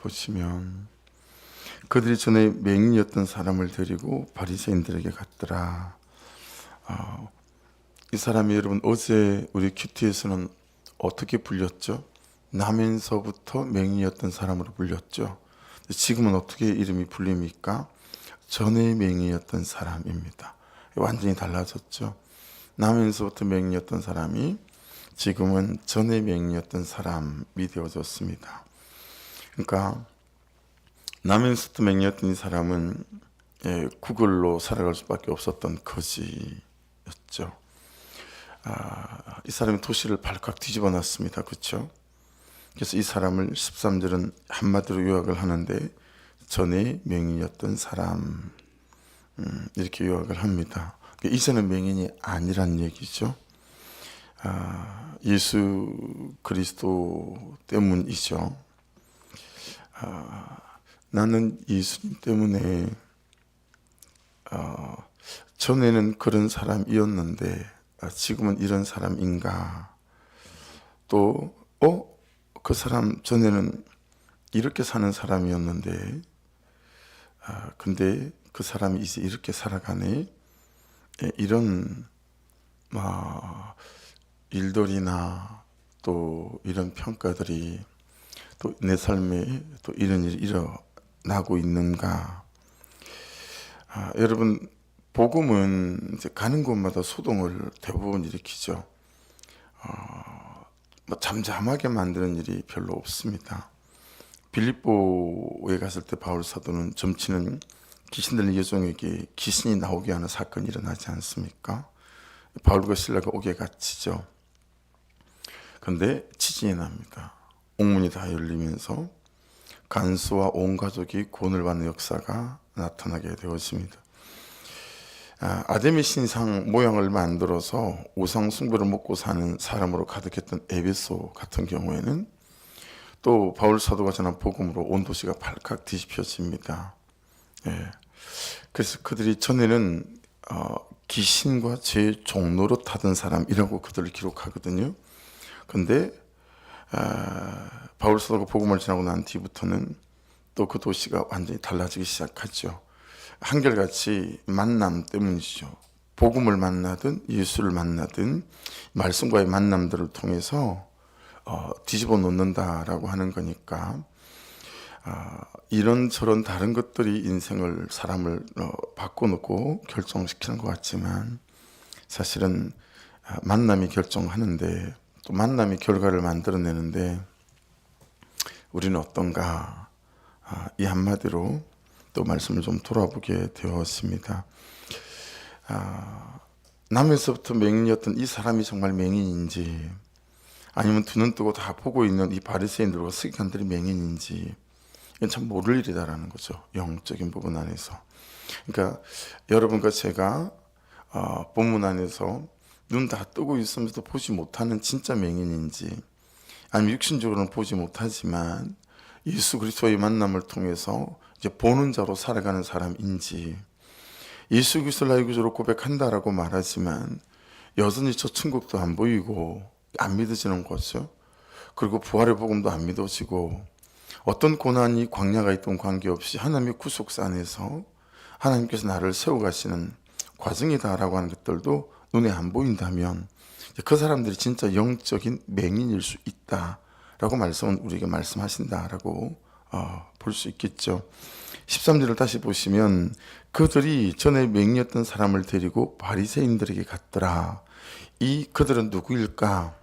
보시면 그들이 전에 맹인이었던 사람을 데리고 바리새인들에게 갔더라. 이 사람이 여러분 어제 우리 큐티에서는 어떻게 불렸죠? 나면서부터 맹인이었던 사람으로 불렸죠. 지금은 어떻게 이름이 불립니까? 전에 맹인이었던 사람입니다. 완전히 달라졌죠. 나면서부터 맹인이었던 사람이 지금은 전에 맹인이었던 사람이 되어졌습니다. 그러니까 나면서부터 맹인이었던 이 사람은 구걸로 살아갈 수밖에 없었던 거지였죠. 이 사람이 도시를 발칵 뒤집어 놨습니다. 그렇죠? 그래서 이 사람을 13절은 한마디로 요약을 하는데 전에 맹인이었던 사람 이렇게 요약을 합니다. 이제는 맹인이 아니란 얘기죠. 예수 그리스도 때문이죠. 나는 예수님 때문에 전에는 그런 사람이었는데 지금은 이런 사람인가? 또 그 사람 전에는 이렇게 사는 사람이었는데 근데 그 사람이 이제 이렇게 살아가네. 이런 일들이나 또 이런 평가들이 또 내 삶에 또 이런 일이 일어나고 있는가? 여러분 복음은 이제 가는 곳마다 소동을 대부분 일으키죠. 잠잠하게 만드는 일이 별로 없습니다. 빌립보에 갔을 때 바울 사도는 점치는 귀신 들린 여종에게 귀신이 나오게 하는 사건이 일어나지 않습니까? 바울과 실라가 옥에 갇히죠. 그런데 지진이 납니다. 옥문이 다 열리면서 간수와 온 가족이 구원을 받는 역사가 나타나게 되었습니다. 아데미 신상 모양을 만들어서 우상 숭배를 먹고 사는 사람으로 가득했던 에베소 같은 경우에는 또 바울 사도가 전한 복음으로 온 도시가 발칵 뒤집혀집니다. 그래서 그들이 전에는 귀신과 죄의 종로로 타던 사람이라고 그들을 기록하거든요. 그런데 바울 사도가 복음을 전하고 난 뒤부터는 또 그 도시가 완전히 달라지기 시작하죠. 한결같이 만남 때문이죠. 복음을 만나든 예수를 만나든 말씀과의 만남들을 통해서 뒤집어 놓는다라고 하는 거니까 이런저런 다른 것들이 인생을 사람을 바꿔놓고 결정시키는 것 같지만 사실은 만남이 결정하는데 또 만남이 결과를 만들어내는데 우리는 어떤가? 이 한마디로 또 말씀을 좀 돌아보게 되었습니다. 나면서부터 맹인이었던 이 사람이 정말 맹인인지 아니면 두 눈 뜨고 다 보고 있는 이 바리새인들과 서기관들이 맹인인지 이건 참 모를 일이다라는 거죠. 영적인 부분 안에서. 그러니까 여러분과 제가 본문 안에서 눈 다 뜨고 있으면서도 보지 못하는 진짜 맹인인지 아니면 육신적으로는 보지 못하지만 예수 그리스도의 만남을 통해서 이제 보는 자로 살아가는 사람인지 예수 그리스도를 나의 구주로 고백한다라고 말하지만 여전히 저 천국도 안 보이고 안 믿어지는 거죠. 그리고 부활의 복음도 안 믿어지고 어떤 고난이 광야가 있던 관계없이 하나님의 구속사 안에서 하나님께서 나를 세워가시는 과정이다라고 하는 것들도 눈에 안 보인다면 그 사람들이 진짜 영적인 맹인일 수 있다라고 말씀은 우리에게 말씀하신다라고 볼 수 있겠죠. 13절을 다시 보시면 그들이 전에 맹인이었던 사람을 데리고 바리새인들에게 갔더라. 이 그들은 누구일까?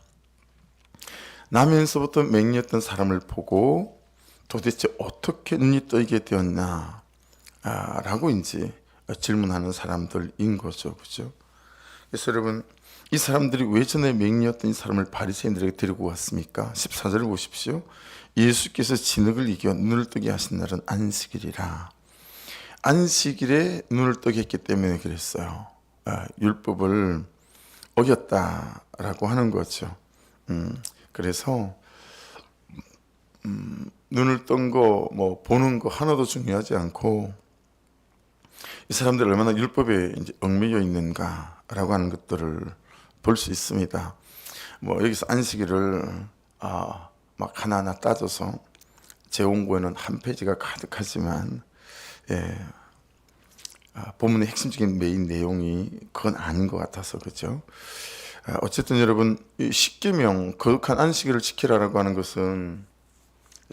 나면서부터 맹인이었던 사람을 보고 도대체 어떻게 눈이 떠이게 되었나 라고 이제 질문하는 사람들인 거죠. 그죠? 그래서 여러분 이 사람들이 왜 전에 맹인이었던 이 사람을 바리새인들에게 데리고 왔습니까? 14절을 보십시오. 예수께서 진흙을 이겨 눈을 뜨게 하신 날은 안식일이라. 안식일에 눈을 뜨게 했기 때문에 그랬어요. 율법을 어겼다라고 하는 거죠. 그래서 눈을 뜬 거, 보는 거 하나도 중요하지 않고 이 사람들이 얼마나 율법에 이제 얽매여 있는가라고 하는 것들을 볼 수 있습니다. 여기서 안식일을 막 하나하나 따져서 재원고에는 한 페이지가 가득하지만 본문의 핵심적인 메인 내용이 그건 아닌 것 같아서 그렇죠. 어쨌든 여러분, 이 십계명 거룩한 안식일을 지키라라고 하는 것은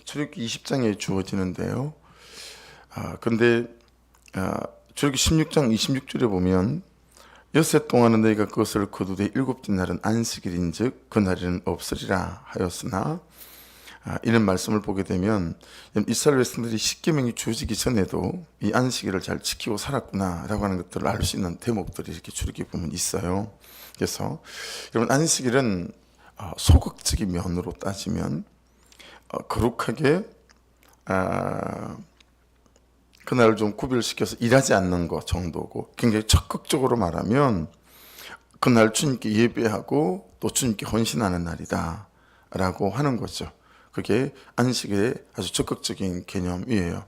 출애굽기 20장에 주어지는데요. 그런데 출애굽기 16장 26절에 보면 엿새 동안은 너희가 그것을 거두되 일곱째 날은 안식일인즉 그 날에는 없으리라 하였으나, 이런 말씀을 보게 되면 이스라엘 백성들이 십계명이 주어지기 전에도 이 안식일을 잘 지키고 살았구나라고 하는 것들을 알 수 있는 대목들이 이렇게 출애굽기 보면 있어요. 그래서 여러분, 안식일은 소극적인 면으로 따지면 거룩하게 그날을 좀 구별시켜서 일하지 않는 것 정도고, 굉장히 적극적으로 말하면 그날 주님께 예배하고 또 주님께 헌신하는 날이다 라고 하는 거죠. 그게 안식일의 아주 적극적인 개념이에요.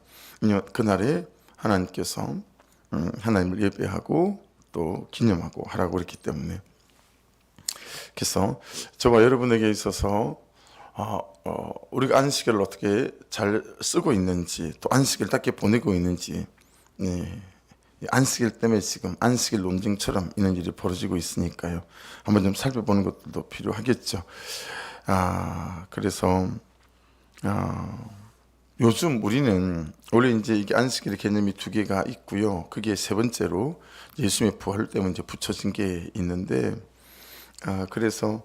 그날에 하나님께서 하나님을 예배하고 또 기념하고 하라고 그랬기 때문에. 그래서 저와 여러분에게 있어서 우리가 안식일을 어떻게 잘 쓰고 있는지, 또 안식일답게 보내고 있는지, 안식일 때문에 지금 안식일 논쟁처럼 이런 일이 벌어지고 있으니까요. 한번 좀 살펴보는 것도 필요하겠죠. 그래서 요즘 우리는 원래 이제 이게 안식일의 개념이 두 개가 있고요. 그게 세 번째로 예수님의 부활 때문에 이제 붙여진 게 있는데, 그래서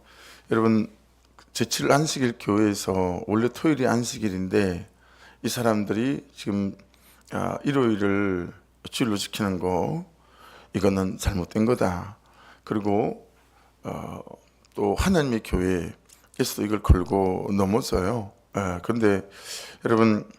여러분, 제7 안식일 교회에서 원래 토요일이 안식일인데 이 사람들이 지금 일요일을 주일로 지키는 거, 이거는 잘못된 거다. 그리고 또 하나님의 교회에서도 이걸 걸고 넘어져요. 그런데 여러분,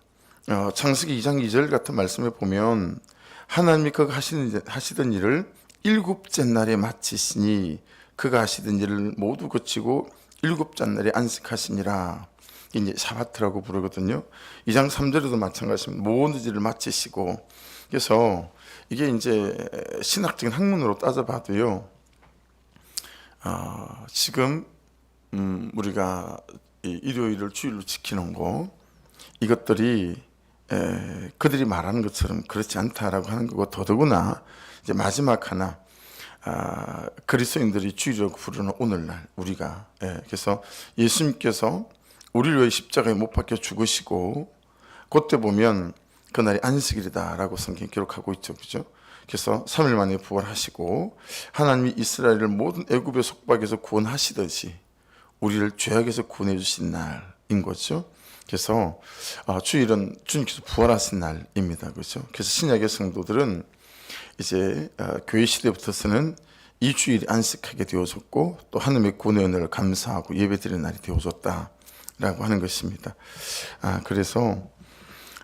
창세기 2장 2절 같은 말씀에 보면 하나님이 그가 하시던 일을 일곱째 날에 마치시니 그가 하시던 일을 모두 거치고 일곱째 날에 안식하시니라. 이제 샤바트라고 부르거든요. 2장 3절에도 마찬가지입니다. 모든 일을 마치시고. 그래서 이게 이제 신학적인 학문으로 따져봐도요, 지금 우리가 일요일을 주일로 지키는 거, 이것들이 그들이 말하는 것처럼 그렇지 않다라고 하는 거고, 더더구나 이제 마지막 하나, 그리스도인들이 주일이라고 부르는 오늘날 우리가, 그래서 예수님께서 우리를 위해 십자가에 못 박혀 죽으시고 그때 보면 그날이 안식일이다라고 성경이 기록하고 있죠, 그죠? 그래서 3일 만에 부활하시고 하나님이 이스라엘을 모든 애굽의 속박에서 구원하시듯이 우리를 죄악에서 구원해 주신 날인 거죠. 그래서 주일은 주님께서 부활하신 날입니다, 그렇죠? 그래서 신약의 성도들은 이제 교회 시대부터서는 이 주일이 안식하게 되어졌고 또 하나님의 구원의 은혜를 감사하고 예배드리는 날이 되어졌다라고 하는 것입니다. 그래서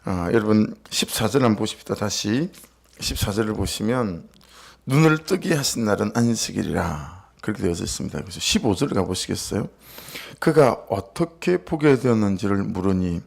여러분 14절 한번 보십시다. 다시 14절을 보시면 눈을 뜨게 하신 날은 안식일이라 그렇게 되어져 있습니다. 그래서 15절 가보시겠어요? 그가 어떻게 보게 되었는지를 물으니,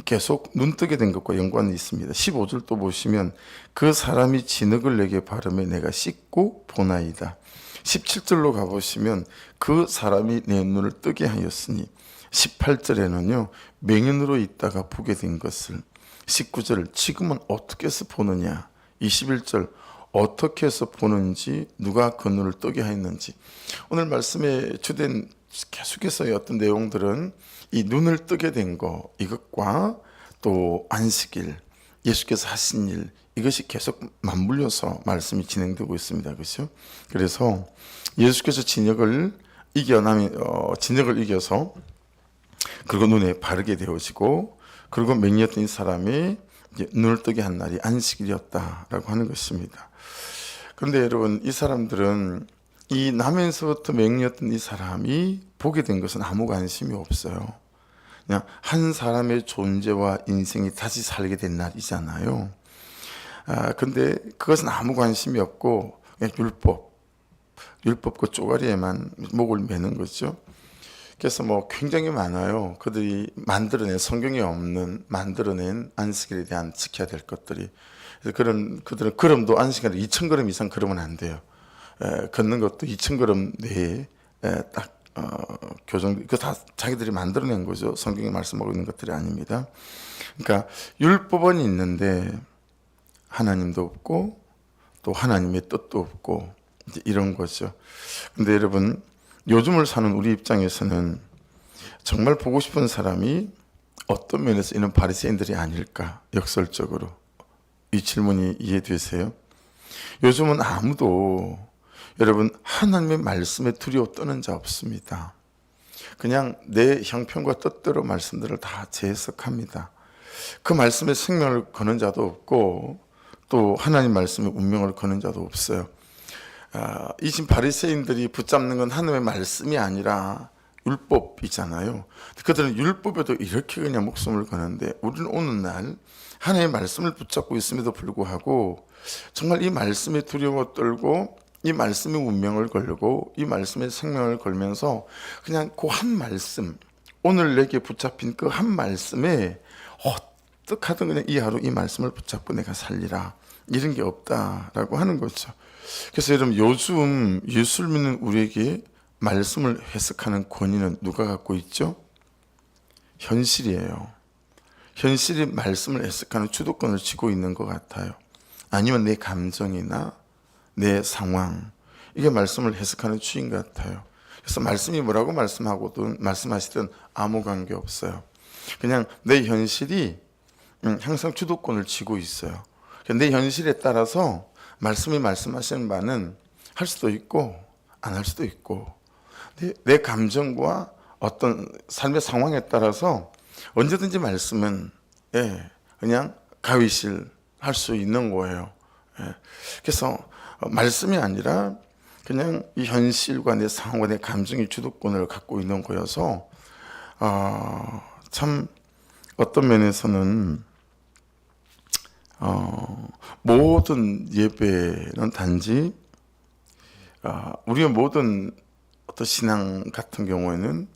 계속 눈 뜨게 된 것과 연관이 있습니다. 15절 또 보시면 그 사람이 진흙을 내게 바르매 내가 씻고 보나이다. 17절로 가보시면 그 사람이 내 눈을 뜨게 하였으니, 18절에는요 맹인으로 있다가 보게 된 것을, 19절 지금은 어떻게 해서 보느냐, 21절 어떻게 해서 보는지, 누가 그 눈을 뜨게 하였는지. 오늘 말씀에 주된 계속해서의 어떤 내용들은 이 눈을 뜨게 된 거, 이것과 또 안식일, 예수께서 하신 일, 이것이 계속 맞물려서 말씀이 진행되고 있습니다. 그렇죠? 그래서 예수께서 진역을 이겨서 그리고 눈에 바르게 되어지고, 그리고 맹인이었던 이 사람이 이제 눈을 뜨게 한 날이 안식일이었다라고 하는 것입니다. 그런데 여러분, 이 사람들은 이 나면서부터 맹인이었던 이 사람이 보게 된 것은 아무 관심이 없어요. 그냥 한 사람의 존재와 인생이 다시 살게 된 날이잖아요. 근데 그것은 아무 관심이 없고 그냥 율법 그 쪼가리에만 목을 매는 거죠. 그래서 굉장히 많아요. 그들이 성경에 없는 만들어낸 안식일에 대한 지켜야 될 것들이. 그래서 그들은 걸음도 안식일에 2,000걸음 이상 걸으면 안 돼요. 걷는 것도 2,000걸음 내에 딱 교정, 그 다 자기들이 만들어낸 거죠. 성경에 말씀하고 있는 것들이 아닙니다. 그러니까 율법은 있는데 하나님도 없고 또 하나님의 뜻도 없고 이제 이런 거죠. 근데 여러분, 요즘을 사는 우리 입장에서는 정말 보고 싶은 사람이 어떤 면에서 이런 바리새인들이 아닐까, 역설적으로. 이 질문이 이해되세요? 요즘은 아무도 여러분 하나님의 말씀에 두려워 떠는 자 없습니다. 그냥 내 형편과 뜻대로 말씀들을 다 재해석합니다. 그 말씀에 생명을 거는 자도 없고 또 하나님 말씀에 운명을 거는 자도 없어요. 이 지금 바리새인들이 붙잡는 건 하나님의 말씀이 아니라 율법이잖아요. 그들은 율법에도 이렇게 그냥 목숨을 거는데, 우리는 오늘날 하나님의 말씀을 붙잡고 있음에도 불구하고 정말 이 말씀에 두려워 떨고 이 말씀에 운명을 걸고 이 말씀에 생명을 걸면서 그냥 그 한 말씀, 오늘 내게 붙잡힌 그 한 말씀에 어떻게 하든 그냥 이 하루 이 말씀을 붙잡고 내가 살리라, 이런 게 없다라고 하는 거죠. 그래서 여러분, 요즘 예수를 믿는 우리에게 말씀을 해석하는 권위는 누가 갖고 있죠? 현실이에요. 현실이 말씀을 해석하는 주도권을 쥐고 있는 것 같아요. 아니면 내 감정이나 내 상황, 이게 말씀을 해석하는 추인 것 같아요. 그래서 말씀이 뭐라고 말씀하시든 아무 관계 없어요. 그냥 내 현실이 항상 주도권을 쥐고 있어요. 내 현실에 따라서 말씀이 말씀하시는 바는 할 수도 있고 안 할 수도 있고, 내 감정과 어떤 삶의 상황에 따라서 언제든지 말씀은 그냥 가위실 할 수 있는 거예요. 그래서 말씀이 아니라 그냥 이 현실과 내 상황과 내 감정의 주도권을 갖고 있는 거여서 참 어떤 면에서는 모든 예배는 단지 우리의 모든 어떤 신앙 같은 경우에는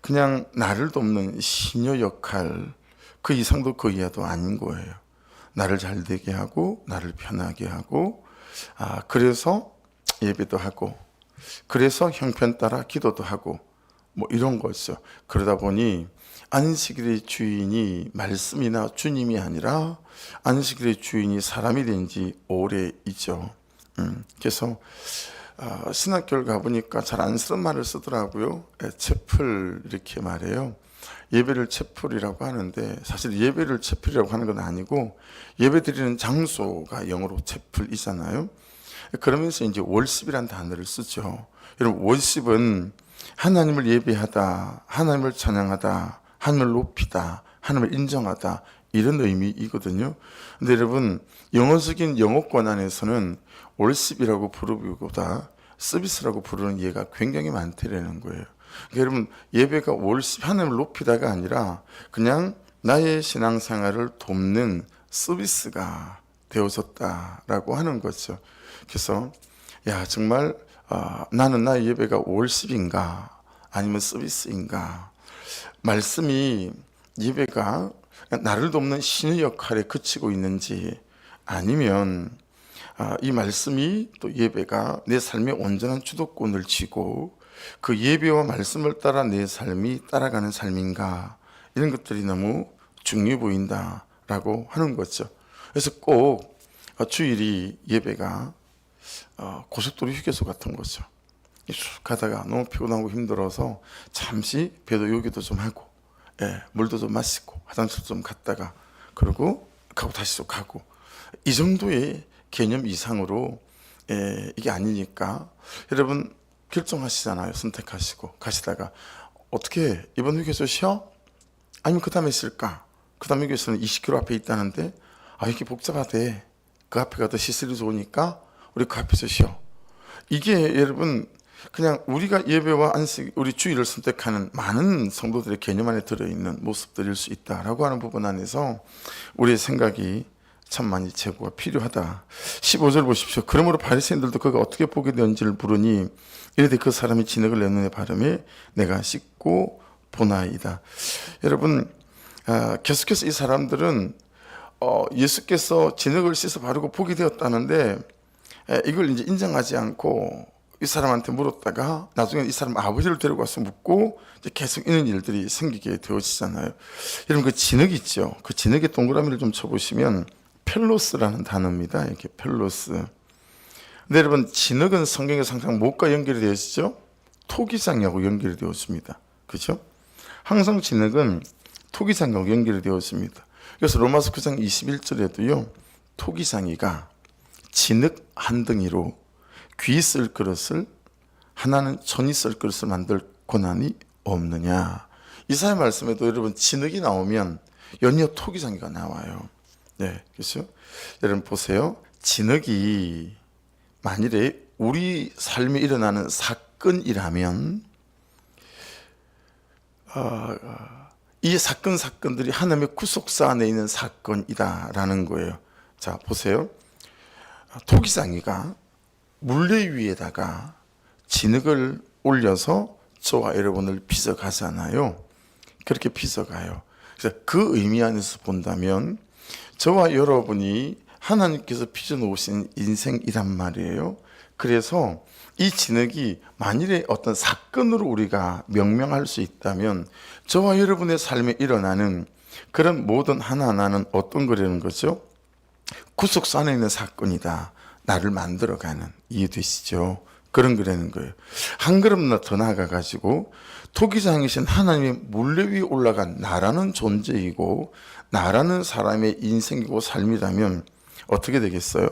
그냥 나를 돕는 시녀 역할, 그 이상도 그 이하도 아닌 거예요. 나를 잘 되게 하고 나를 편하게 하고, 그래서 예배도 하고, 그래서 형편 따라 기도도 하고, 뭐 이런 거죠. 그러다 보니 안식일의 주인이 말씀이나 주님이 아니라 안식일의 주인이 사람이 된 지 오래이죠. 그래서 신학교를 가보니까 잘 안 쓰는 말을 쓰더라고요. 채플, 이렇게 말해요. 예배를 채플이라고 하는데, 사실 예배를 채플이라고 하는 건 아니고 예배 드리는 장소가 영어로 채플이잖아요. 그러면서 이제 월십이라는 단어를 쓰죠. 여러분, 월십은 하나님을 예배하다, 하나님을 찬양하다, 하나님을 높이다, 하나님을 인정하다, 이런 의미이거든요. 근데 여러분, 영어적인 영어권 안에서는 월십이라고 부르기보다 서비스라고 부르는 예가 굉장히 많다라는 거예요. 그러니까 여러분, 예배가 월십, 하나님을 높이다가 아니라 그냥 나의 신앙생활을 돕는 서비스가 되어졌다라고 하는 거죠. 그래서 정말 나는 나의 예배가 월십인가 아니면 서비스인가, 말씀이 예배가 나를 돕는 신의 역할에 그치고 있는지, 아니면 이 말씀이 또 예배가 내 삶의 온전한 주도권을 쥐고 그 예배와 말씀을 따라 내 삶이 따라가는 삶인가, 이런 것들이 너무 중요해 보인다라고 하는 거죠. 그래서 꼭 주일이 예배가 고속도로 휴게소 같은 거죠. 쭉 가다가 너무 피곤하고 힘들어서 잠시 배도 요기도 좀 하고, 물도 좀 마시고 화장실 좀 갔다가 그러고 가고 다시 또 가고, 이 정도의 개념 이상으로 이게 아니니까 여러분 결정하시잖아요. 선택하시고 가시다가 어떻게 이번 휴게소 쉬어? 아니면 그 다음에 쓸까? 그 다음 휴게소는 20km 앞에 있다는데 이게 복잡하대. 그 앞에 가도 시설이 좋으니까 우리 그 앞에서 쉬어. 이게 여러분 그냥 우리가 예배와 안식, 우리 주일을 선택하는 많은 성도들의 개념 안에 들어있는 모습들일 수 있다라고 하는 부분 안에서 우리의 생각이 참 많이 제고가 필요하다. 15절 보십시오. 그러므로 바리새인들도 그가 어떻게 보게 되었는지를 물으니 이르되 그 사람이 진흙을 내 눈에 바르매 내가 씻고 보나이다. 여러분, 계속해서 이 사람들은 예수께서 진흙을 씻어 바르고 보게 되었다는데 이걸 이제 인정하지 않고 이 사람한테 물었다가 나중에 이 사람 아버지를 데리고 와서 묻고 이제 계속 이런 일들이 생기게 되어지잖아요. 여러분 그 진흙 있죠. 그 진흙의 동그라미를 좀 쳐보시면 펠로스라는 단어입니다. 이렇게 펠로스. 근데 여러분 진흙은 성경에서 항상 무엇과 연결이 되어지죠? 토기장하고 연결이 되었습니다. 그렇죠? 항상 진흙은 토기장하고 연결이 되었습니다. 그래서 로마서 9장 21절에도요. 토기장이가 진흙 한 덩이로 귀 쓸 그릇을 하나는 천이 쓸 그릇을 만들 고난이 없느냐. 이사야 말씀에도 여러분 진흙이 나오면 연이어 토기장이가 나와요. 네, 그렇죠? 여러분 보세요. 진흙이 만일에 우리 삶에 일어나는 사건이라면 이 사건들이 하나님의 구속사 안에 있는 사건이다라는 거예요. 자, 보세요. 토기장이가 물레 위에다가 진흙을 올려서 저와 여러분을 빚어가잖아요. 그렇게 빚어가요. 그래서 그 의미 안에서 본다면 저와 여러분이 하나님께서 빚어놓으신 인생이란 말이에요. 그래서 이 진흙이 만일에 어떤 사건으로 우리가 명명할 수 있다면 저와 여러분의 삶에 일어나는 그런 모든 하나하나는 어떤 거라는 거죠? 구속사 안에 있는 사건이다. 나를 만들어가는, 이해되시죠? 그런 거라는 거예요. 한 걸음 더 나아가가지고 토기장이신 하나님의 물레 위에 올라간 나라는 존재이고 나라는 사람의 인생이고 삶이라면 어떻게 되겠어요?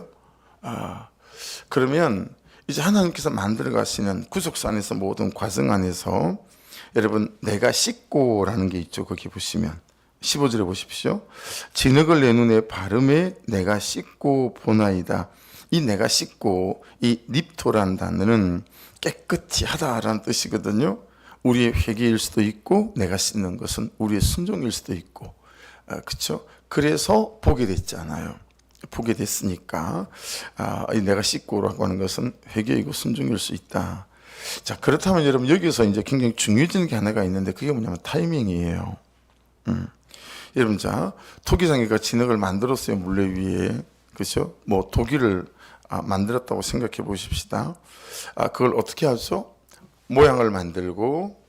그러면 이제 하나님께서 만들어 가시는 구속사 안에서 모든 과정 안에서 여러분 내가 씻고라는 게 있죠. 거기 보시면 15절에 보십시오. 진흙을 내 눈에 바르매 내가 씻고 보나이다. 이 내가 씻고 이 립토라는 단어는 깨끗이 하다라는 뜻이거든요. 우리의 회개일 수도 있고 내가 씻는 것은 우리의 순종일 수도 있고 그렇죠? 그래서 보게 됐잖아요. 보게 됐으니까 이 내가 씻고라고 하는 것은 회개이고 순종일 수 있다. 자, 그렇다면 여러분 여기서 이제 굉장히 중요해지는 게 하나가 있는데 그게 뭐냐면 타이밍이에요. 여러분 자 토기장이가 진흙을 만들었어요. 물레 위에. 그렇죠? 뭐 토기를 만들었다고 생각해 보십시다. 그걸 어떻게 하죠? 모양을 만들고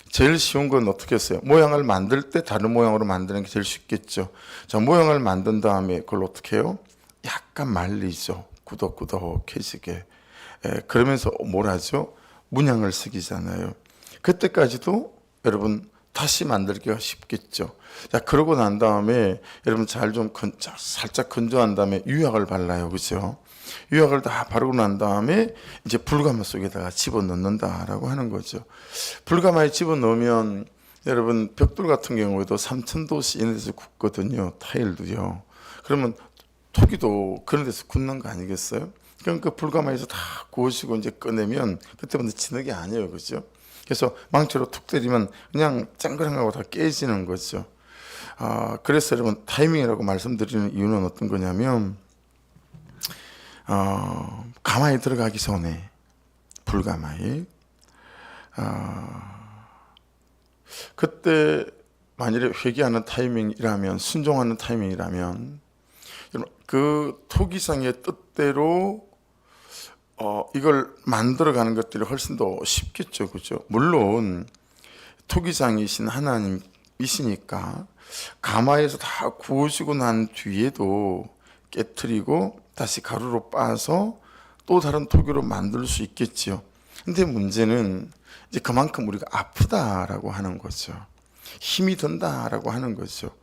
제일 쉬운 건 어떻게 했어요? 모양을 만들 때 다른 모양으로 만드는 게 제일 쉽겠죠. 자, 모양을 만든 다음에 그걸 어떻게 해요? 약간 말리죠. 꾸덕꾸덕해지게. 그러면서 뭘 하죠? 문양을 새기잖아요. 그때까지도 여러분 다시 만들기가 쉽겠죠. 자, 그러고 난 다음에 여러분 살짝 건조한 다음에 유약을 발라요. 그죠? 유약을 다 바르고 난 다음에 이제 불가마 속에다가 집어넣는다라고 하는 거죠. 불가마에 집어넣으면 여러분 벽돌 같은 경우에도 3000도씨 이내에서 굽거든요. 타일도요. 그러면 토기도 그런 데서 굽는 거 아니겠어요? 그러니까 불가마에서 다 구우시고 이제 꺼내면 그때부터 진흙이 아니에요. 그죠? 그래서 망치로 툭 때리면 그냥 짱그랑하고 다 깨지는 거죠. 그래서 여러분 타이밍이라고 말씀드리는 이유는 어떤 거냐면 가마에 들어가기 전에 불가마에 그때 만일에 회개하는 타이밍이라면 순종하는 타이밍이라면 그 토기상의 뜻대로 이걸 만들어가는 것들이 훨씬 더 쉽겠죠, 그죠? 물론 토기장이신 하나님이시니까 가마에서 다 구워지고 난 뒤에도 깨트리고 다시 가루로 빻아서 또 다른 토기로 만들 수 있겠지요. 근데 문제는 이제 그만큼 우리가 아프다라고 하는 거죠. 힘이 든다라고 하는 거죠.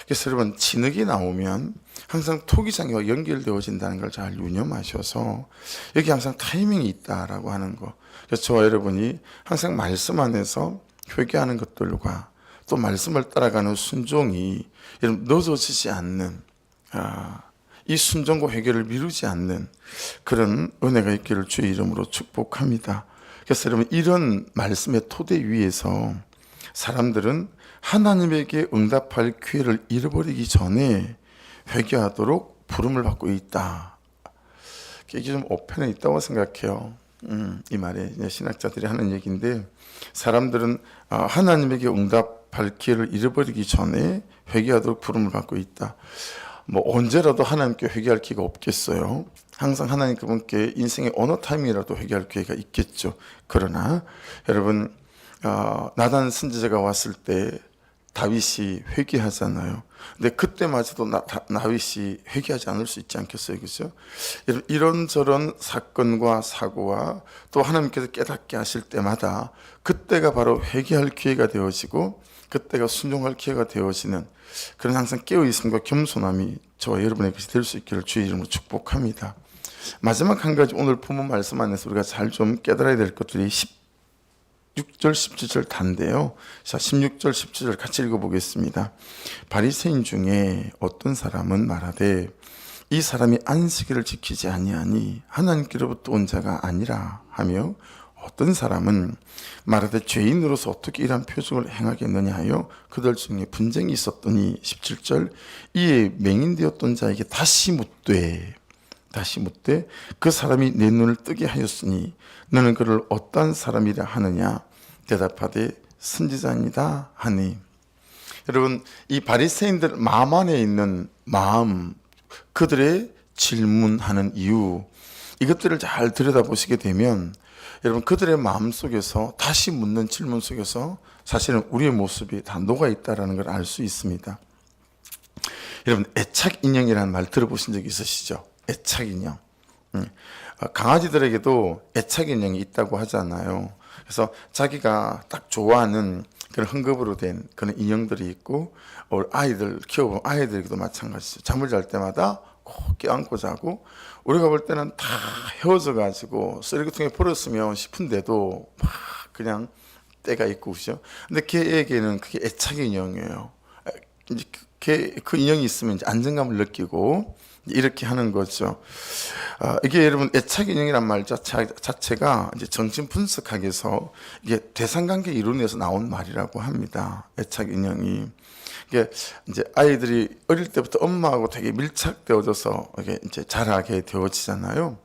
그래서 여러분 진흙이 나오면 항상 토기장이와 연결되어진다는 걸 잘 유념하셔서 여기 항상 타이밍이 있다라고 하는 거. 그래서 저와 여러분이 항상 말씀 안에서 회개하는 것들과 또 말씀을 따라가는 순종이 여러분 늦어지지 않는 이 순종과 회개를 미루지 않는 그런 은혜가 있기를 주의 이름으로 축복합니다. 그래서 여러분 이런 말씀의 토대 위에서 사람들은 하나님에게 응답할 기회를 잃어버리기 전에 회개하도록 부름을 받고 있다. 이게 좀 오편에 있다고 생각해요. 이 말에 신학자들이 하는 얘기인데 사람들은 하나님에게 응답할 기회를 잃어버리기 전에 회개하도록 부름을 받고 있다. 뭐 언제라도 하나님께 회개할 기회가 없겠어요. 항상 하나님 그분께 인생의 어느 타임이라도 회개할 기회가 있겠죠. 그러나 여러분, 나단 선지자가 왔을 때 다윗이 회개하잖아요. 근데 그때마저도 다윗이 회개하지 않을 수 있지 않겠어요, 그죠? 이런저런 사건과 사고와 또 하나님께서 깨닫게 하실 때마다 그때가 바로 회개할 기회가 되어지고 그때가 순종할 기회가 되어지는 그런 항상 깨어있음과 겸손함이 저와 여러분에게 될 수 있기를 주의 이름으로 축복합니다. 마지막 한 가지 오늘 본문 말씀 안에서 우리가 잘 좀 깨달아야 될 것들이 16절 17절 단데요. 자, 16절 17절 같이 읽어보겠습니다. 바리새인 중에 어떤 사람은 말하되 이 사람이 안식일을 지키지 아니하니 하나님께로부터 온 자가 아니라 하며 어떤 사람은 말하되 죄인으로서 어떻게 이러한 표적을 행하겠느냐 하여 그들 중에 분쟁이 있었더니 17절 이에 맹인되었던 자에게 다시 묻되 그 사람이 내 눈을 뜨게 하였으니 너는 그를 어떠한 사람이라 하느냐 대답하되 선지자입니다 하니. 여러분, 이 바리새인들 마음 안에 있는 마음, 그들의 질문하는 이유, 이것들을 잘 들여다보시게 되면 여러분, 그들의 마음 속에서 다시 묻는 질문 속에서 사실은 우리의 모습이 다 녹아 있다는 걸 알 수 있습니다. 여러분, 애착 인형이라는 말 들어보신 적 있으시죠? 애착 인형. 강아지들에게도 애착 인형이 있다고 하잖아요. 그래서 자기가 딱 좋아하는 그런 헝겊으로 된 그런 인형들이 있고, 아이들 키워보면 아이들에게도 마찬가지죠. 잠을 잘 때마다 꼭 껴안고 자고, 우리가 볼 때는 다 헤어져 가지고 쓰레기통에 버렸으면 싶은데도 막 그냥 때가 있고, 그죠? 근데 걔에게는 그게 애착 인형이에요. 이제 그 인형이 있으면 이제 안정감을 느끼고 이렇게 하는 거죠. 이게 여러분, 애착 인형이란 말 자체가 이제 정신 분석학에서 이게 대상관계 이론에서 나온 말이라고 합니다. 애착 인형이. 이게 이제 아이들이 어릴 때부터 엄마하고 되게 밀착되어져서 이게 이제 자라게 되어지잖아요.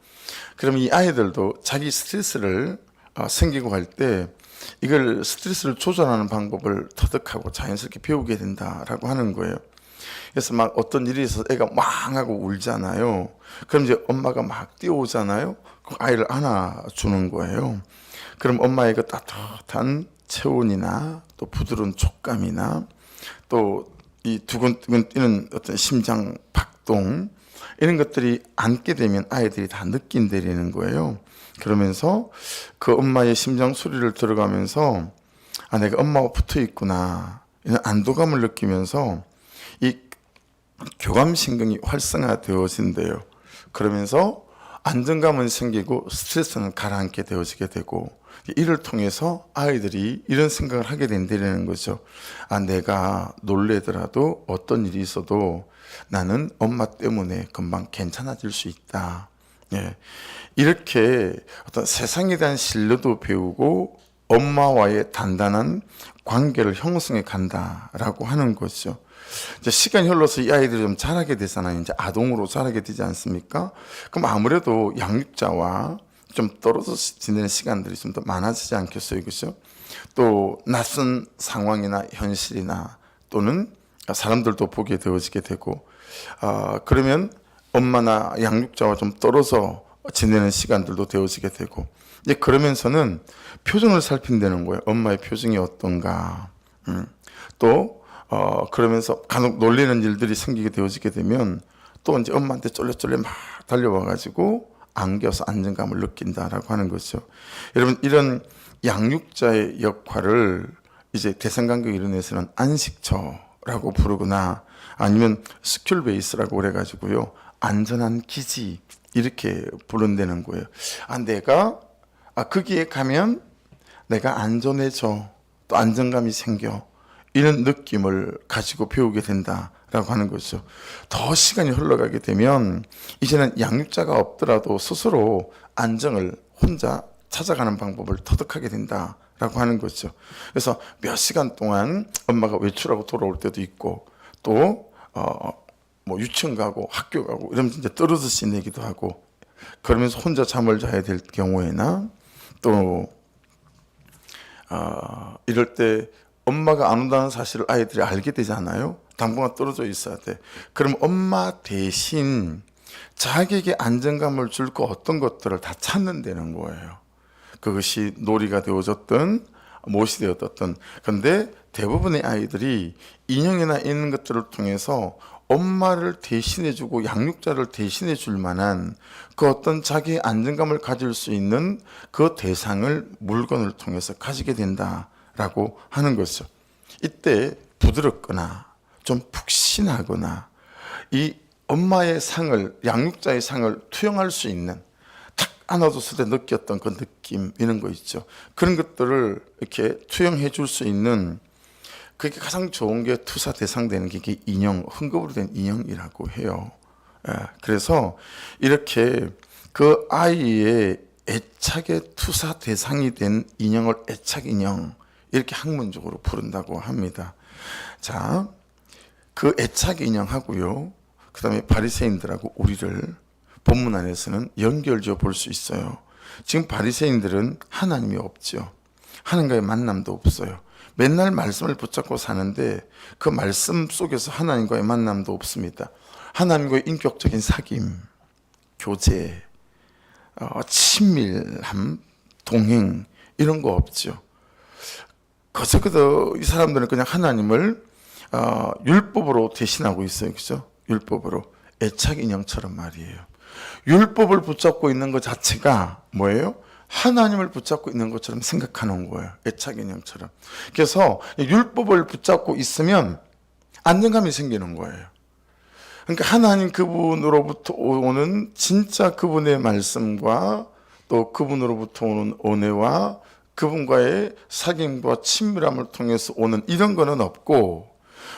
그럼 이 아이들도 자기 스트레스를 생기고 할 때 이걸 스트레스를 조절하는 방법을 터득하고 자연스럽게 배우게 된다라고 하는 거예요. 그래서 막 어떤 일이 있어서 애가 왕 하고 울잖아요. 그럼 이제 엄마가 막 뛰어오잖아요. 그럼 아이를 안아주는 거예요. 그럼 엄마의 그 따뜻한 체온이나 또 부드러운 촉감이나 또 이 두근두근 뛰는 어떤 심장 박동, 이런 것들이 안게 되면 아이들이 다 느낀다는 거예요. 그러면서 그 엄마의 심장 소리를 들어가면서 내가 엄마와 붙어 있구나, 이런 안도감을 느끼면서 이 교감신경이 활성화되어진대요. 그러면서 안정감은 생기고 스트레스는 가라앉게 되어지게 되고, 이를 통해서 아이들이 이런 생각을 하게 된다는 거죠. 내가 놀래더라도 어떤 일이 있어도 나는 엄마 때문에 금방 괜찮아질 수 있다. 예. 이렇게 어떤 세상에 대한 신뢰도 배우고 엄마와의 단단한 관계를 형성해 간다라고 하는 거죠. 이제 시간이 흘러서 이 아이들이 좀 자라게 되잖아요. 이제 아동으로 자라게 되지 않습니까? 그럼 아무래도 양육자와 좀 떨어져 지내는 시간들이 좀 더 많아지지 않겠어요, 그죠? 또 낯선 상황이나 현실이나 또는 사람들도 보게 되어지게 되고, 그러면 엄마나 양육자와 좀 떨어져 지내는 시간들도 되어지게 되고, 이제 그러면서는 표정을 살핀다는 거예요. 엄마의 표정이 어떤가. 또 그러면서 간혹 놀리는 일들이 생기게 되어지게 되면 또 이제 엄마한테 쫄래쫄래 막 달려와 가지고 안겨서 안정감을 느낀다라고 하는 거죠. 여러분, 이런 양육자의 역할을 이제 대상관계 이론에서는 안식처라고 부르거나 아니면 스큐얼 베이스라고 그래가지고요, 안전한 기지, 이렇게 부른다는 거예요. 내가 거기에 가면 내가 안전해져, 또 안정감이 생겨, 이런 느낌을 가지고 배우게 된다라고 하는 거죠. 더 시간이 흘러가게 되면 이제는 양육자가 없더라도 스스로 안정을 혼자 찾아가는 방법을 터득하게 된다라고 하는 거죠. 그래서 몇 시간 동안 엄마가 외출하고 돌아올 때도 있고, 또 뭐 유치원 가고 학교 가고 이러면 진짜 떨어져 지내기도 하고, 그러면서 혼자 잠을 자야 될 경우에나 또 이럴 때 엄마가 안 온다는 사실을 아이들이 알게 되잖아요. 당분간 떨어져 있어야 돼. 그럼 엄마 대신 자기에게 안정감을 줄 그 어떤 것들을 다 찾는다는 거예요. 그것이 놀이가 되어졌든 못이 되어졌든. 근데 대부분의 아이들이 인형이나 있는 것들을 통해서 엄마를 대신해주고 양육자를 대신해줄 만한 그 어떤 자기의 안정감을 가질 수 있는 그 대상을 물건을 통해서 가지게 된다라고 하는 거죠. 이때 부드럽거나 좀 푹신하거나 이 엄마의 상을, 양육자의 상을 투영할 수 있는, 탁 안아줬을 때 느꼈던 그 느낌, 이런 거 있죠. 그런 것들을 이렇게 투영해 줄 수 있는, 그게 가장 좋은 게 투사 대상되는 게 이게 인형, 흥금으로 된 인형이라고 해요. 그래서 이렇게 그 아이의 애착의 투사 대상이 된 인형을 애착 인형, 이렇게 학문적으로 부른다고 합니다. 자, 그 애착 인형하고요, 그 다음에 바리새인들하고 우리를 본문 안에서는 연결지어 볼 수 있어요. 지금 바리새인들은 하나님이 없죠. 하나님과의 만남도 없어요. 맨날 말씀을 붙잡고 사는데 그 말씀 속에서 하나님과의 만남도 없습니다. 하나님과의 인격적인 사귐, 교제, 친밀함, 동행, 이런 거 없죠. 그저 이 사람들은 그냥 하나님을 율법으로 대신하고 있어요. 그죠? 율법으로. 애착 인형처럼 말이에요. 율법을 붙잡고 있는 것 자체가 뭐예요? 하나님을 붙잡고 있는 것처럼 생각하는 거예요. 애착 인형처럼. 그래서 율법을 붙잡고 있으면 안정감이 생기는 거예요. 그러니까 하나님 그분으로부터 오는 진짜 그분의 말씀과 또 그분으로부터 오는 은혜와 그분과의 사귐과 친밀함을 통해서 오는 이런 거는 없고,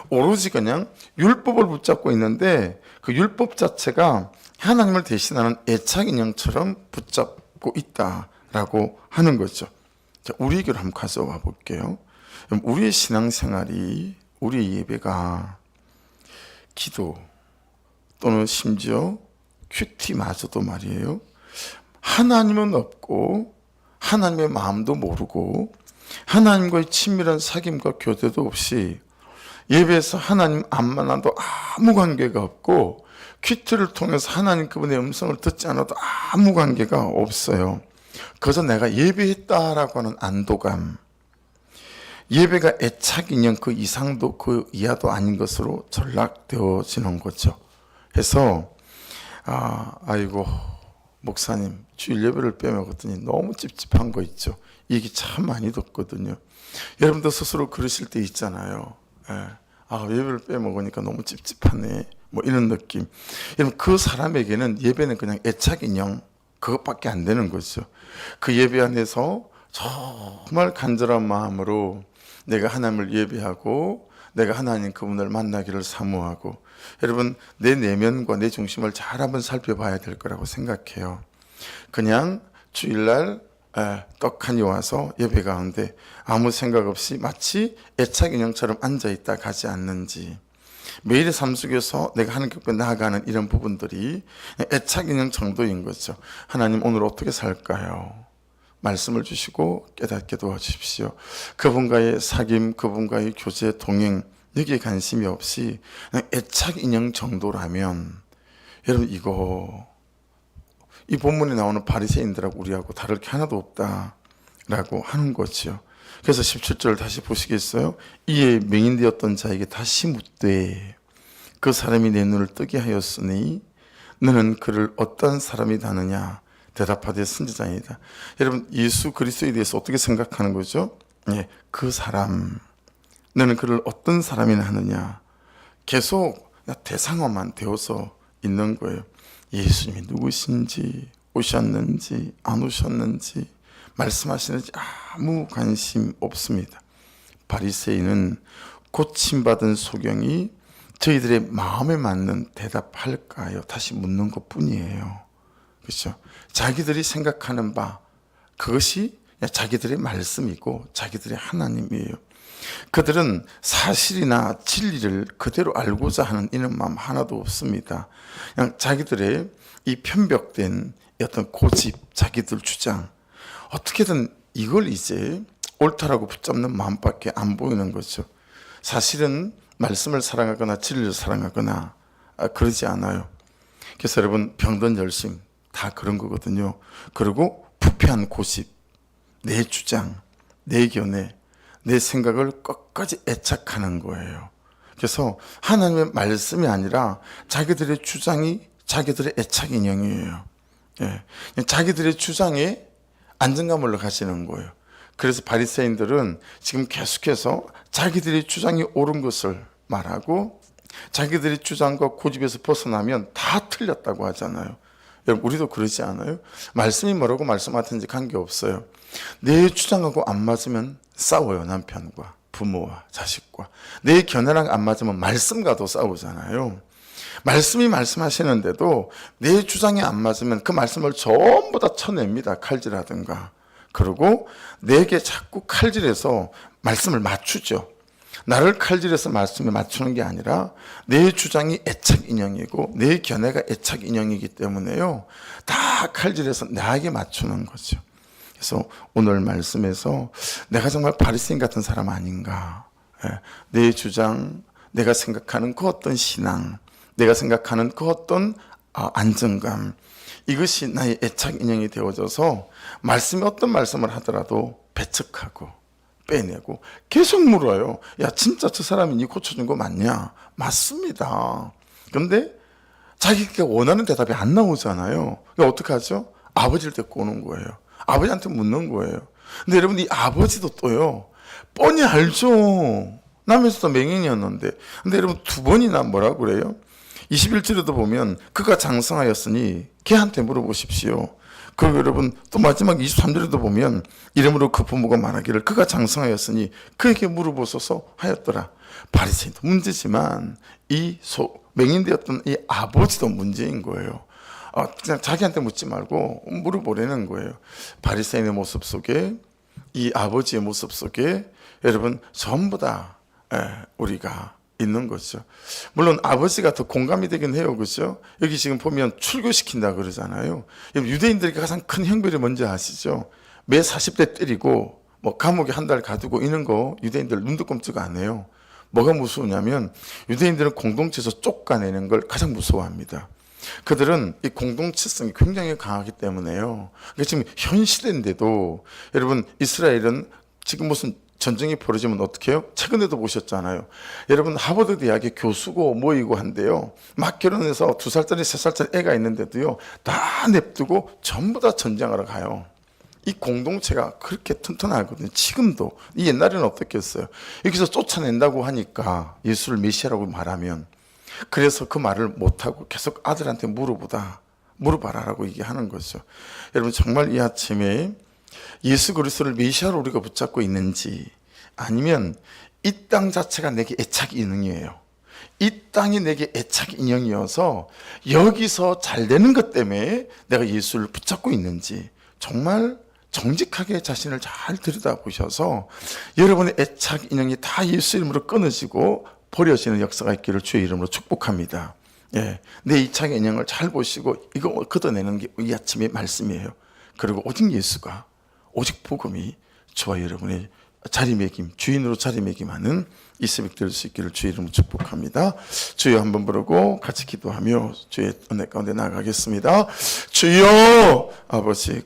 오로지 그냥 율법을 붙잡고 있는데 그 율법 자체가 하나님을 대신하는 애착 인형처럼 붙잡고 있다라고 하는 거죠. 자, 우리 교를 한번 가져와 볼게요. 우리의 신앙생활이, 우리의 예배가 기도 또는 심지어 큐티마저도 말이에요, 하나님은 없고 하나님의 마음도 모르고 하나님과의 친밀한 사귐과 교제도 없이 예배에서 하나님 안 만나도 아무 관계가 없고 큐티를 통해서 하나님 그분의 음성을 듣지 않아도 아무 관계가 없어요. 그저 내가 예배했다라고 하는 안도감, 예배가 애착 인형 그 이상도 그 이하도 아닌 것으로 전락되어지는 거죠. 그래서 아이고 목사님 주일 예배를 빼먹었더니 너무 찝찝한 거 있죠. 이 얘기 참 많이 듣거든요. 여러분도 스스로 그러실 때 있잖아요. 예배를 빼먹으니까 너무 찝찝하네, 뭐 이런 느낌. 여러분, 그 사람에게는 예배는 그냥 애착 인형 그것밖에 안 되는 거죠. 그 예배 안에서 정말 간절한 마음으로 내가 하나님을 예배하고 내가 하나님 그분을 만나기를 사모하고, 여러분 내 내면과 내 중심을 잘 한번 살펴봐야 될 거라고 생각해요. 그냥 주일날 떡하니 와서 예배 가운데 아무 생각 없이 마치 애착 인형처럼 앉아있다 가지 않는지, 매일의 삶 속에서 내가 하나님 앞에 나아가는 이런 부분들이 애착 인형 정도인 거죠. 하나님 오늘 어떻게 살까요? 말씀을 주시고 깨닫게 도와주십시오. 그분과의 사귐, 그분과의 교제, 동행, 여기에 관심이 없이 그냥 애착 인형 정도라면, 여러분 이 본문에 나오는 바리새인들하고 우리하고 다를 게 하나도 없다라고 하는 거죠. 그래서 17절 다시 보시겠어요? 이에 맹인되었던 자에게 다시 묻되 그 사람이 내 눈을 뜨게 하였으니 너는 그를 어떤 사람이 다느냐? 대답하되 선지자이다. 여러분 예수 그리스도에 대해서 어떻게 생각하는 거죠? 그 사람, 너는 그를 어떤 사람이나 하느냐? 계속 대상어만 되어서 있는 거예요. 예수님이 누구신지, 오셨는지 안 오셨는지, 말씀하시는지 아무 관심 없습니다. 바리새인은 고침받은 소경이 저희들의 마음에 맞는 대답할까요? 다시 묻는 것 뿐이에요. 그렇죠? 자기들이 생각하는 바, 그것이 자기들의 말씀이고 자기들의 하나님이에요. 그들은 사실이나 진리를 그대로 알고자 하는 이런 마음 하나도 없습니다. 그냥 자기들의 이 편벽된 어떤 고집, 자기들 주장, 어떻게든 이걸 이제 옳다라고 붙잡는 마음밖에 안 보이는 거죠. 사실은 말씀을 사랑하거나 진리를 사랑하거나 그러지 않아요. 그래서 여러분 병든 열심 다 그런 거거든요. 그리고 부패한 고집, 내 주장, 내 견해, 내 생각을 끝까지 애착하는 거예요. 그래서 하나님의 말씀이 아니라 자기들의 주장이 자기들의 애착 인형이에요. 예. 자기들의 주장에 안정감을 가지는 거예요. 그래서 바리새인들은 지금 계속해서 자기들의 주장이 옳은 것을 말하고 자기들의 주장과 고집에서 벗어나면 다 틀렸다고 하잖아요. 여러분 우리도 그러지 않아요? 말씀이 뭐라고 말씀하든지 관계없어요. 내 주장하고 안 맞으면 싸워요. 남편과 부모와 자식과. 내 견해랑 안 맞으면 말씀과도 싸우잖아요. 말씀이 말씀하시는데도 내 주장이 안 맞으면 그 말씀을 전부 다 쳐냅니다. 칼질하든가. 그리고 내게 자꾸 칼질해서 말씀을 맞추죠. 나를 칼질해서 말씀에 맞추는 게 아니라 내 주장이 애착 인형이고 내 견해가 애착 인형이기 때문에요. 다 칼질해서 나에게 맞추는 거죠. 그래서 오늘 말씀에서 내가 정말 바리새인 같은 사람 아닌가. 내 주장, 내가 생각하는 그 어떤 신앙, 내가 생각하는 그 어떤 안정감, 이것이 나의 애착 인형이 되어져서 말씀이 어떤 말씀을 하더라도 배척하고 빼내고 계속 물어요. 야 진짜 저 사람이 니 고쳐준 거 맞냐? 맞습니다. 그런데 자기가 원하는 대답이 안 나오잖아요. 그러니까 어떻게 하죠? 아버지를 데리고 오는 거예요. 아버지한테 묻는 거예요. 근데 여러분 이 아버지도 또요 뻔히 알죠. 남에서도 맹인이었는데. 근데 여러분 두 번이나 뭐라고 그래요? 21절에도 보면 그가 장성하였으니 걔한테 물어보십시오. 그리고 여러분 또 마지막 23절에도 보면 이름으로 그 부모가 말하기를 그가 장성하였으니 그에게 물어보소서 하였더라. 바리새인도 문제지만 이 맹인되었던 이 아버지도 문제인 거예요. 그냥 자기한테 묻지 말고 물어보라는 거예요. 바리새인의 모습 속에 이 아버지의 모습 속에 여러분 전부 다 우리가 있는 거죠. 물론 아버지가 더 공감이 되긴 해요. 그렇죠? 여기 지금 보면 출교시킨다 그러잖아요. 유대인들에게 가장 큰 형벌이 뭔지 아시죠? 매 40대 때리고 뭐 감옥에 한 달 가두고 이런 거 유대인들 눈도 끔찍 안 해요. 뭐가 무서우냐면 유대인들은 공동체에서 쫓아내는 걸 가장 무서워합니다. 그들은 이 공동체성이 굉장히 강하기 때문에요. 그러니까 지금 현 시대인데도 여러분 이스라엘은 지금 무슨 전쟁이 벌어지면 어떻게 해요? 최근에도 보셨잖아요. 여러분 하버드 대학에 교수고 모이고 한데요. 막 결혼해서 2살짜리 3살짜리 애가 있는데도요. 다 냅두고 전부 다 전쟁하러 가요. 이 공동체가 그렇게 튼튼하거든요. 지금도. 이 옛날에는 어떻겠어요? 여기서 쫓아낸다고 하니까 예수를 메시아라고 말하면 그래서 그 말을 못하고 계속 아들한테 물어봐라라고 얘기하는 거죠. 여러분 정말 이 아침에 예수 그리스도를 메시아로 우리가 붙잡고 있는지 아니면 이 땅 자체가 내게 애착 인형이에요. 이 땅이 내게 애착 인형이어서 여기서 잘 되는 것 때문에 내가 예수를 붙잡고 있는지 정말 정직하게 자신을 잘 들여다보셔서 여러분의 애착 인형이 다 예수 이름으로 끊어지고 버려지는 역사가 있기를 주의 이름으로 축복합니다. 내 애착 인형을 잘 보시고 이거 걷어내는 게 이 아침의 말씀이에요. 그리고 오직 예수가 오직 복음이 저와 여러분의 자리매김, 주인으로 자리매김하는 이 새벽 될 수 있기를 주의 이름으로 축복합니다. 주여 한번 부르고 같이 기도하며 주의 은혜 가운데 나아가겠습니다. 주여 아버지